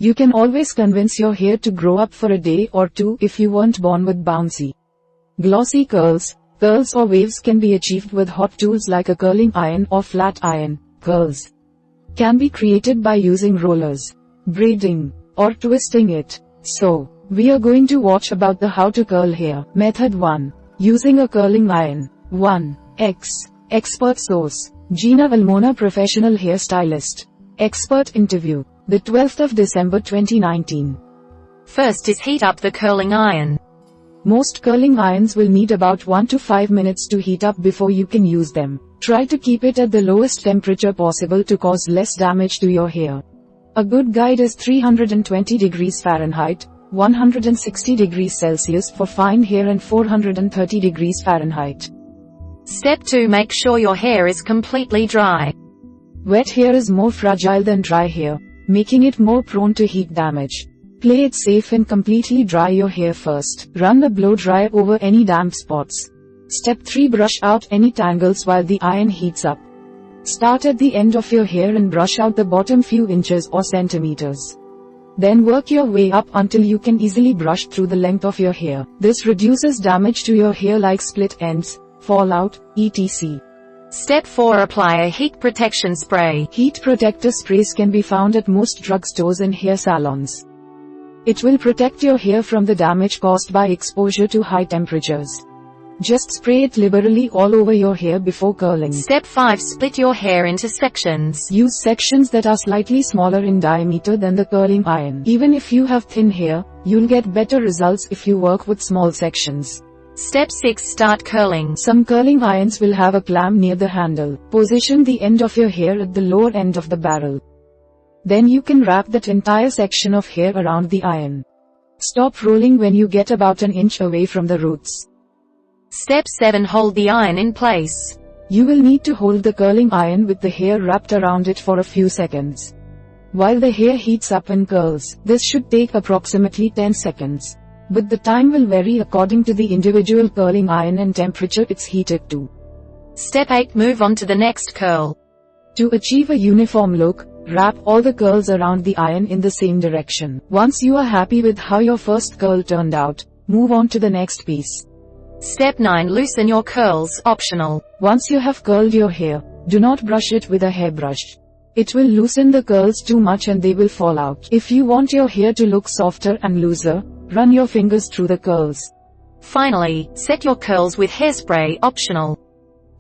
You can always convince your hair to grow up for a day or two if you weren't born with bouncy, glossy curls. Curls or waves can be achieved with hot tools like a curling iron or flat iron. Curls can be created by using rollers, braiding, or twisting it. So, we are going to watch about the how to curl hair. Method 1. Using a curling iron. 1. Expert source. Gina, AlmonaProfessional hair stylist. Expert interview. The 12th of December 2019. First is heat up the curling iron. Most curling irons will need about 1 to 5 minutes to heat up before you can use them. Try to keep it at the lowest temperature possible to cause less damage to your hair. A good guide is 320 degrees Fahrenheit, 160 degrees Celsius for fine hair and 430 degrees Fahrenheit. Step 2. Make sure your hair is completely dry. Wet hair is more fragile than dry hair, making it more prone to heat damage. Play it safe and completely dry your hair first. Run the blow dryer over any damp spots. Step 3. Brush out any tangles while the iron heats up. Start at the end of your hair and brush out the bottom few inches or centimeters. Then work your way up until you can easily brush through the length of your hair. This reduces damage to your hair like split ends, fallout, etc. Step 4. Apply a heat protection spray. Heat protector sprays can be found at most drugstores and hair salons. It will protect your hair from the damage caused by exposure to high temperatures. Just spray it liberally all over your hair before curling. Step 5. Split your hair into sections. Use sections that are slightly smaller in diameter than the curling iron. Even if you have thin hair, you'll get better results if you work with small sections. Step 6. Start curling. Some curling irons will have a clamp near the handle. Position the end of your hair at the lower end of the barrel. Then you can wrap that entire section of hair around the iron. Stop rolling when you get about an inch away from the roots. Step 7. Hold the iron in place. You will need to hold the curling iron with the hair wrapped around it for a few seconds. While the hair heats up and curls, this should take approximately 10 seconds. But the time will vary according to the individual curling iron and temperature it's heated to. Step 8. Move on to the next curl. To achieve a uniform look, wrap all the curls around the iron in the same direction. Once you are happy with how your first curl turned out, move on to the next piece. Step 9. Loosen your curls, optional. Once you have curled your hair, do not brush it with a hairbrush. It will loosen the curls too much and they will fall out. If you want your hair to look softer and looser, run your fingers through the curls. Finally, set your curls with hairspray, optional.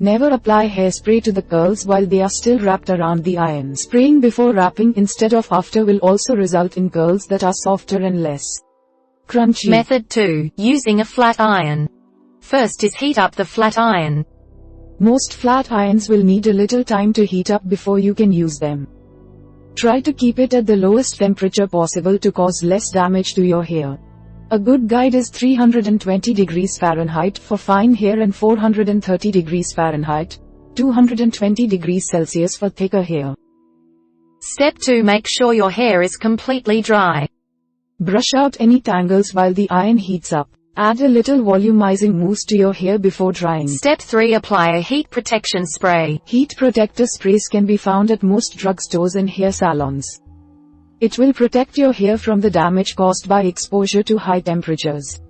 Never apply hairspray to the curls while they are still wrapped around the iron. Spraying before wrapping instead of after will also result in curls that are softer and less crunchy. Method 2. Using a flat iron. First is heat up the flat iron. Most flat irons will need a little time to heat up before you can use them. Try to keep it at the lowest temperature possible to cause less damage to your hair. A good guide is 320 degrees Fahrenheit for fine hair and 430 degrees Fahrenheit, 220 degrees Celsius for thicker hair. Step 2. Make sure your hair is completely dry. Brush out any tangles while the iron heats up. Add a little volumizing mousse to your hair before drying. Step 3. Apply a heat protection spray. Heat protector sprays can be found at most drugstores and hair salons. It will protect your hair from the damage caused by exposure to high temperatures.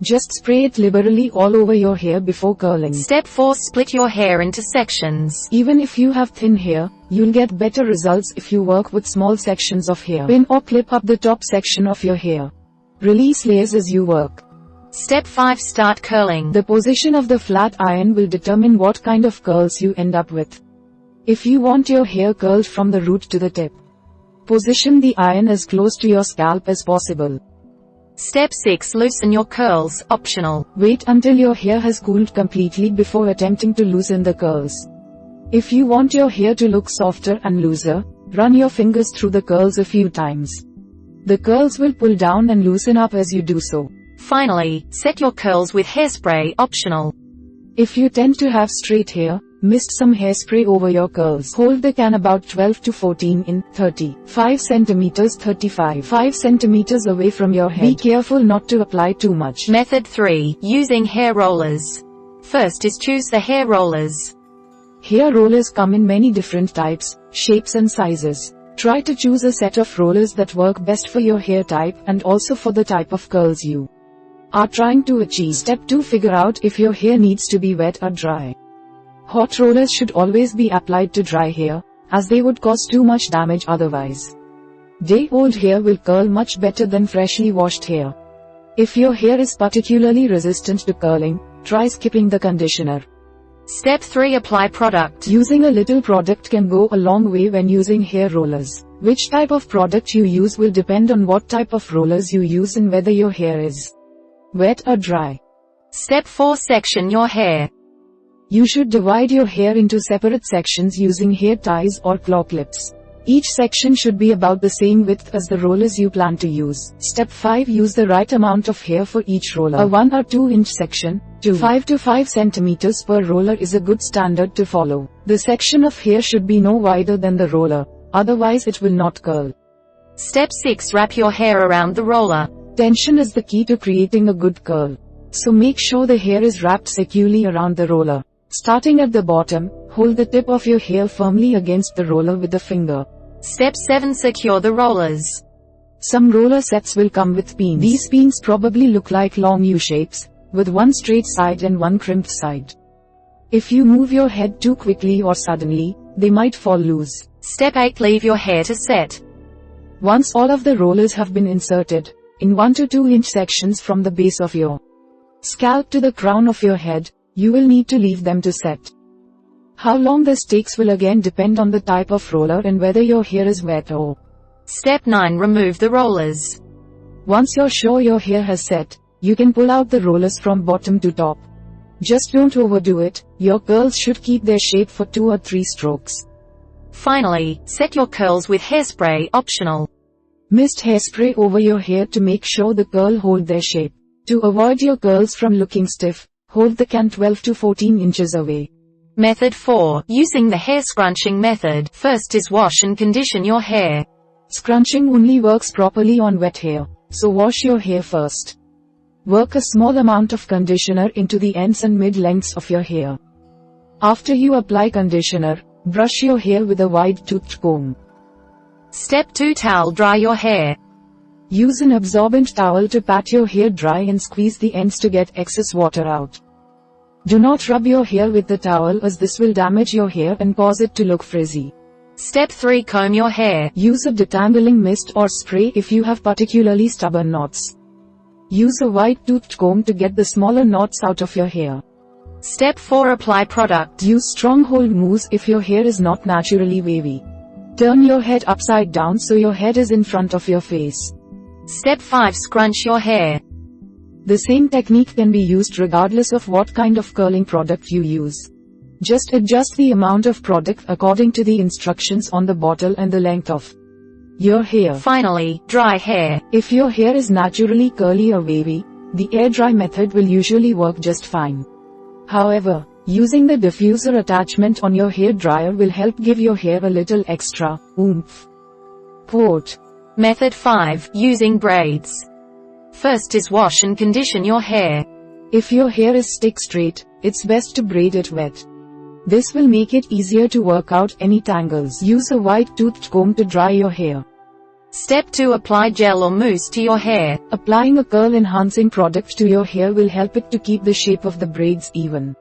Just spray it liberally all over your hair before curling. Step 4. Split your hair into sections. Even if you have thin hair, you'll get better results if you work with small sections of hair. Pin or clip up the top section of your hair. Release layers as you work. Step 5. Start curling. The position of the flat iron will determine what kind of curls you end up with. If you want your hair curled from the root to the tip, position the iron as close to your scalp as possible. Step 6. Loosen your curls, optional. Wait until your hair has cooled completely before attempting to loosen the curls. If you want your hair to look softer and looser, run your fingers through the curls a few times. The curls will pull down and loosen up as you do so. Finally, set your curls with hairspray, optional. If you tend to have straight hair, mist some hairspray over your curls. Hold the can about 12 to 14 in 35 centimeters 5 centimeters away from your head. Be careful not to apply too much. Method 3. Using hair rollers. First is choose the hair rollers. Hair rollers come in many different types, shapes and sizes. Try to choose a set of rollers that work best for your hair type and also for the type of curls you are trying to achieve. Step 2. Figure out if your hair needs to be wet or dry. Hot rollers should always be applied to dry hair, as they would cause too much damage otherwise. Day-old hair will curl much better than freshly washed hair. If your hair is particularly resistant to curling, try skipping the conditioner. Step 3. Apply product. Using a little product can go a long way when using hair rollers. Which type of product you use will depend on what type of rollers you use and whether your hair is wet or dry. Step 4. Section your hair. You should divide your hair into separate sections using hair ties or claw clips. Each section should be about the same width as the rollers you plan to use. Step 5. Use the right amount of hair for each roller. A 1 or 2 inch section, 5 to 5 centimeters per roller is a good standard to follow. The section of hair should be no wider than the roller, otherwise it will not curl. Step 6. Wrap your hair around the roller. Tension is the key to creating a good curl. So make sure the hair is wrapped securely around the roller. Starting at the bottom, hold the tip of your hair firmly against the roller with a finger. Step 7. Secure the rollers. Some roller sets will come with pins. These pins probably look like long U-shapes, with one straight side and one crimped side. If you move your head too quickly or suddenly, they might fall loose. Step 8. Leave your hair to set. Once all of the rollers have been inserted, in 1 to 2 inch sections from the base of your scalp to the crown of your head, you will need to leave them to set. How long this takes will again depend on the type of roller and whether your hair is wet or. Step 9. Remove the rollers. Once you're sure your hair has set, you can pull out the rollers from bottom to top. Just don't overdo it, your curls should keep their shape for 2 or 3 strokes. Finally, set your curls with hairspray, optional. Mist hairspray over your hair to make sure the curl hold their shape. To avoid your curls from looking stiff, hold the can 12 to 14 inches away. Method 4. Using the hair scrunching method. First is wash and condition your hair. Scrunching only works properly on wet hair, so wash your hair first. Work a small amount of conditioner into the ends and mid-lengths of your hair. After you apply conditioner, brush your hair with a wide-toothed comb. Step 2. Towel dry your hair. Use an absorbent towel to pat your hair dry and squeeze the ends to get excess water out. Do not rub your hair with the towel as this will damage your hair and cause it to look frizzy. Step 3. Comb your hair. Use a detangling mist or spray if you have particularly stubborn knots. Use a wide-toothed comb to get the smaller knots out of your hair. Step 4. Apply product. Use strong hold mousse if your hair is not naturally wavy. Turn your head upside down so your head is in front of your face. Step 5. Scrunch your hair. The same technique can be used regardless of what kind of curling product you use. Just adjust the amount of product according to the instructions on the bottle and the length of your hair. Finally, dry hair. If your hair is naturally curly or wavy, the air dry method will usually work just fine. However, using the diffuser attachment on your hair dryer will help give your hair a little extra oomph. Quote. Method 5. Using braids. First is wash and condition your hair. If your hair is stick straight, it's best to braid it wet. This will make it easier to work out any tangles. Use a wide-toothed comb to dry your hair. Step 2. Apply gel or mousse to your hair. Applying a curl-enhancing product to your hair will help it to keep the shape of the braids even.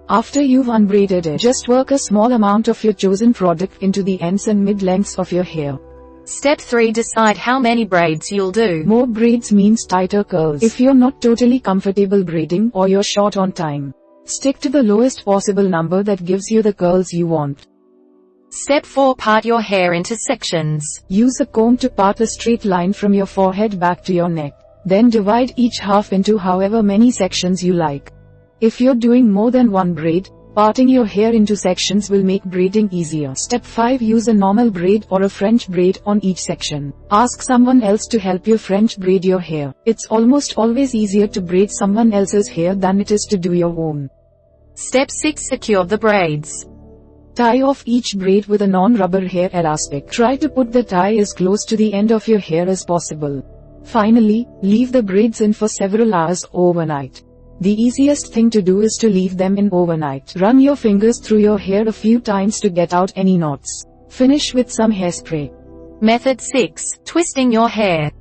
After you've unbraided it, just work a small amount of your chosen product into the ends and mid-lengths of your hair. Step 3. Decide how many braids you'll do. More braids means tighter curls. If you're not totally comfortable braiding or you're short on time, stick to the lowest possible number that gives you the curls you want. Step 4. Part your hair into sections. Use a comb to part a straight line from your forehead back to your neck. Then divide each half into however many sections you like. If you're doing more than one braid, parting your hair into sections will make braiding easier. Step 5. Use a normal braid or a French braid on each section. Ask someone else to help you French braid your hair. It's almost always easier to braid someone else's hair than it is to do your own. Step 6. Secure the braids. Tie off each braid with a non-rubber hair elastic. Try to put the tie as close to the end of your hair as possible. Finally, leave the braids in for several hours overnight. The easiest thing to do is to leave them in overnight. Run your fingers through your hair a few times to get out any knots. Finish with some hairspray. Method 6. Twisting your hair.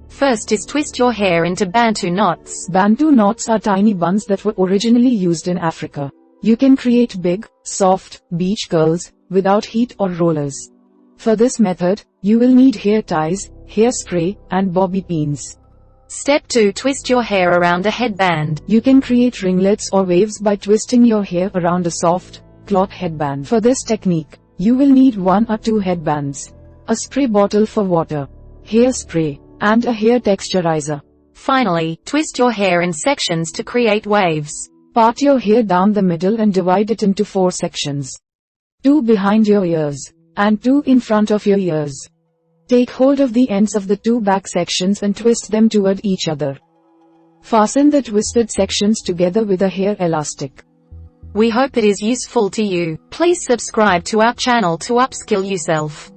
First is twist your hair into Bantu knots. Bantu knots are tiny buns that were originally used in Africa. You can create big, soft, beach curls, without heat or rollers. For this method, you will need hair ties, hairspray, and bobby pins. Step 2. Twist your hair around a headband. You can create ringlets or waves by twisting your hair around a soft, cloth headband. For this technique, you will need 1 or 2 headbands, a spray bottle for water, hairspray, and a hair texturizer. Finally, twist your hair in sections to create waves. Part your hair down the middle and divide it into 4 sections. 2 behind your ears, and 2 in front of your ears. Take hold of the ends of the 2 back sections and twist them toward each other. Fasten the twisted sections together with a hair elastic. We hope it is useful to you. Please subscribe to our channel to upskill yourself.